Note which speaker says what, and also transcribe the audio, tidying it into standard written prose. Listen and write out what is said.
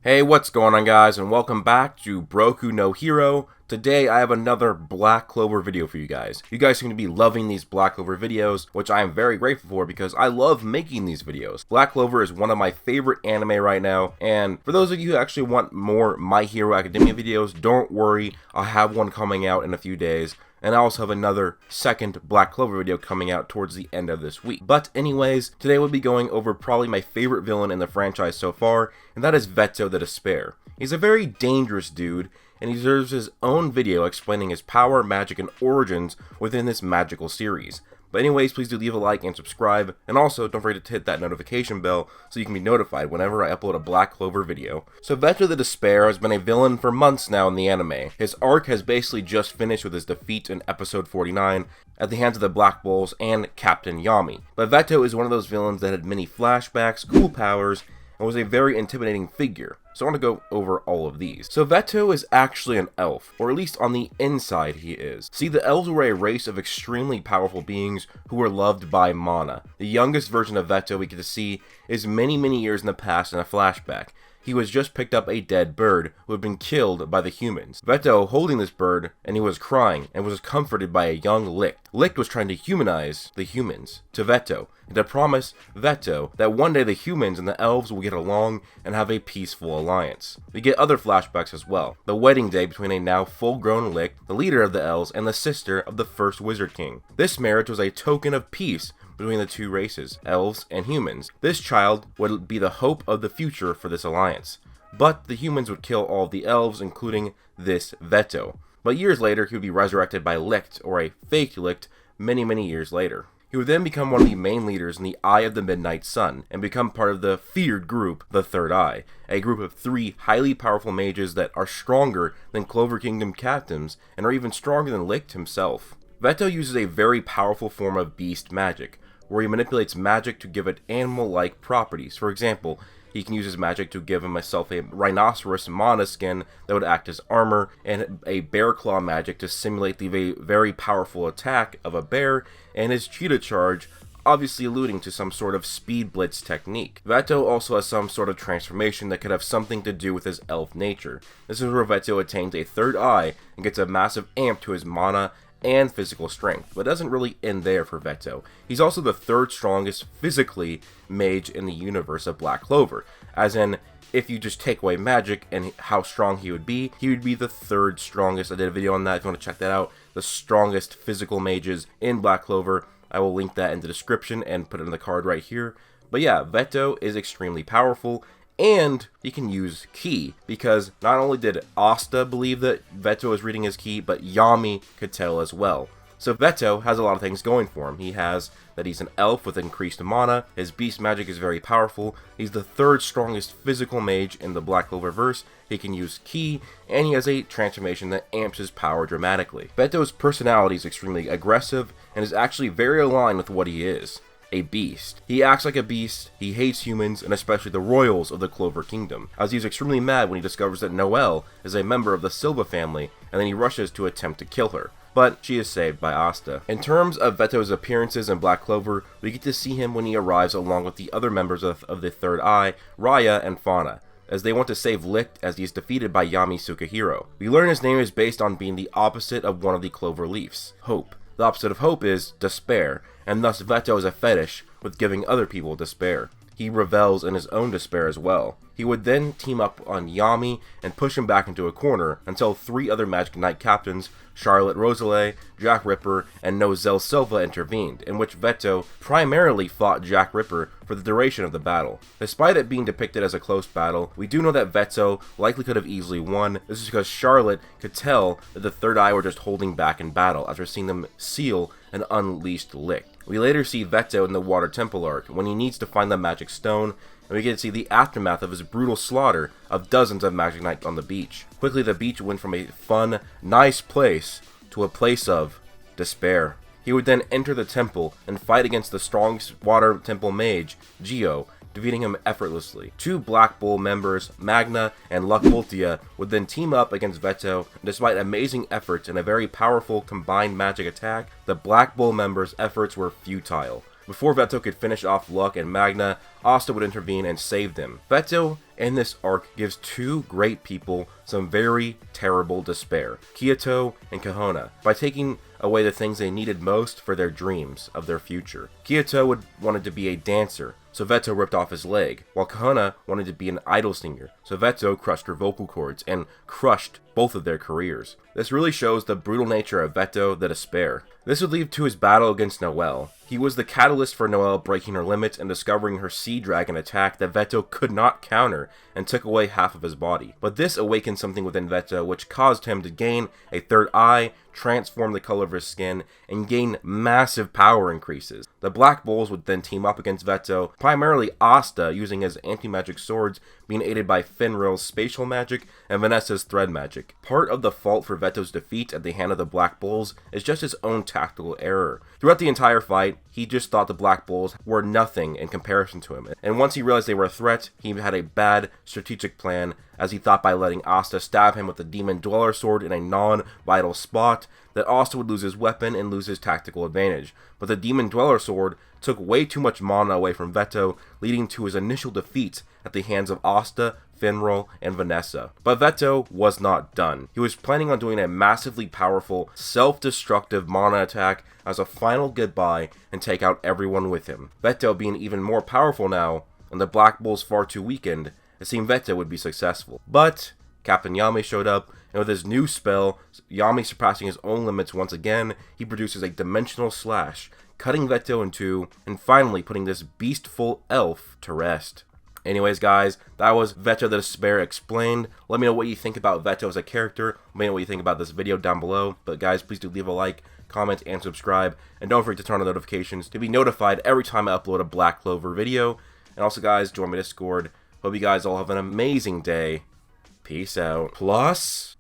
Speaker 1: Hey, what's going on guys, and welcome back to Broku no Hero. Today I have another Black Clover video for you guys. You guys seem to be loving these Black Clover videos, which I am very grateful for because I love making these videos. Black Clover is one of my favorite anime right now, and for those of you who actually want more My Hero Academia videos, don't worry, I'll have one coming out in a few days. And I also have another second Black Clover video coming out towards the end of this week. But anyways, today we'll be going over probably my favorite villain in the franchise so far, and that is Vetto the Despair. He's a very dangerous dude, and he deserves his own video explaining his power, magic, and origins within this magical series. But anyways, please do leave a like and subscribe, and also don't forget to hit that notification bell so you can be notified whenever I upload a Black Clover video. So Vetto the Despair has been a villain for months now in the anime. His arc has basically just finished with his defeat in episode 49 at the hands of the Black Bulls and Captain Yami. But Vetto is one of those villains that had many flashbacks, cool powers, and was a very intimidating figure. So I want to go over all of these. So Vetto is actually an elf, or at least on the inside he is. See, the elves were a race of extremely powerful beings who were loved by Mana. The youngest version of Vetto we get to see is many years in the past in a flashback. He was just picked up a dead bird who had been killed by the humans. Vetto holding this bird, and he was crying, and was comforted by a young Licht. Licht was trying to humanize the humans to Vetto, and to promise Vetto that one day the humans and the elves will get along and have a peaceful alliance. We get other flashbacks as well. The wedding day between a now full-grown Licht, the leader of the elves, and the sister of the first Wizard King. This marriage was a token of peace between the two races, elves and humans. This child would be the hope of the future for this alliance. But the humans would kill all of the elves, including this Vetto. But years later, he would be resurrected by Licht, or a fake Licht, many years later. He would then become one of the main leaders in the Eye of the Midnight Sun, and become part of the feared group, the Third Eye, a group of 3 highly powerful mages that are stronger than Clover Kingdom captains, and are even stronger than Licht himself. Vetto uses a very powerful form of beast magic, where he manipulates magic to give it animal-like properties. For example, he can use his magic to give himself a rhinoceros mana skin that would act as armor, and a bear claw magic to simulate the very powerful attack of a bear, and his cheetah charge, obviously alluding to some sort of speed blitz technique. Vetto also has some sort of transformation that could have something to do with his elf nature. This is where Vetto attains a third eye and gets a massive amp to his mana and physical strength, but it doesn't really end there for Vetto. He's also the 3rd strongest physically mage in the universe of Black Clover, as in, if you just take away magic and how strong he would be the 3rd strongest. I did a video on that if you want to check that out, the strongest physical mages in Black Clover. I will link that in the description and put it in the card right here. But yeah, Vetto is extremely powerful, and he can use ki, because not only did Asta believe that Vetto was reading his ki, but Yami could tell as well. So Vetto has a lot of things going for him. He has that he's an elf with increased mana, his beast magic is very powerful, he's the 3rd strongest physical mage in the Black Clover verse, he can use ki, and he has a transformation that amps his power dramatically. Vetto's personality is extremely aggressive, and is actually very aligned with what he is. A beast. He acts like a beast, he hates humans, and especially the royals of the Clover Kingdom, as he's extremely mad when he discovers that Noelle is a member of the Silva family, and then he rushes to attempt to kill her. But she is saved by Asta. In terms of Vetto's appearances in Black Clover, we get to see him when he arrives along with the other members of the Third Eye, Raya and Fauna, as they want to save Licht as he is defeated by Yami Sukahiro. We learn his name is based on being the opposite of one of the clover leaves, hope. The opposite of hope is despair, and thus Vetto is a fetish with giving other people despair. He revels in his own despair as well. He would then team up on Yami and push him back into a corner until 3 other Magic Knight captains, Charlotte Rosalie, Jack Ripper, and Nozel Silva intervened, in which Vetto primarily fought Jack Ripper for the duration of the battle. Despite it being depicted as a close battle, we do know that Vetto likely could have easily won. This is because Charlotte could tell that the Third Eye were just holding back in battle after seeing them seal an unleashed Licht. We later see Vetto in the Water Temple arc, when he needs to find the magic stone, and we get to see the aftermath of his brutal slaughter of dozens of Magic Knights on the beach. Quickly, the beach went from a fun, nice place to a place of despair. He would then enter the temple and fight against the strongest Water Temple mage, Geo, defeating him effortlessly. 2 Black Bull members, Magna and Luckvoltia, would then team up against Vetto, and despite amazing efforts and a very powerful combined magic attack, the Black Bull members' efforts were futile. Before Vetto could finish off Luck and Magna, Asta would intervene and save them. Vetto in this arc gives two great people some very terrible despair, Kyoto and Kahona, by taking away the things they needed most for their dreams of their future. Kyoto wanted to be a dancer, so Vetto ripped off his leg, while Kahona wanted to be an idol singer, so Vetto crushed her vocal cords and crushed both of their careers. This really shows the brutal nature of Vetto the Despair. This would lead to his battle against Noelle. He was the catalyst for Noelle breaking her limits and discovering her sea dragon attack that Vetto could not counter and took away half of his body. But this awakened something within Vetto which caused him to gain a third eye, transform the color of his skin, and gain massive power increases. The Black Bulls would then team up against Vetto, primarily Asta using his anti-magic swords, being aided by Finral's spatial magic and Vanessa's thread magic. Part of the fault for Vetto's defeat at the hand of the Black Bulls is just his own tactical error. Throughout the entire fight, he just thought the Black Bulls were nothing in comparison to him, and once he realized they were a threat, he had a bad strategic plan, as he thought by letting Asta stab him with the Demon Dweller sword in a non-vital spot, that Asta would lose his weapon and lose his tactical advantage. But the Demon Dweller sword took way too much mana away from Vetto, leading to his initial defeat at the hands of Asta, Finral, and Vanessa. But Vetto was not done. He was planning on doing a massively powerful, self-destructive mana attack as a final goodbye and take out everyone with him. Vetto being even more powerful now, and the Black Bulls far too weakened, it seemed Vetto would be successful. But Captain Yami showed up, and with his new spell, Yami surpassing his own limits once again, he produces a dimensional slash, cutting Vetto in two, and finally putting this beastful elf to rest. Anyways guys, that was Vetto the Despair explained. Let me know what you think about Vetto as a character. Let me know what you think about this video down below. But guys, please do leave a like, comment, and subscribe. And don't forget to turn on notifications to be notified every time I upload a Black Clover video. And also guys, join my Discord. Hope you guys all have an amazing day. Peace out. Plus...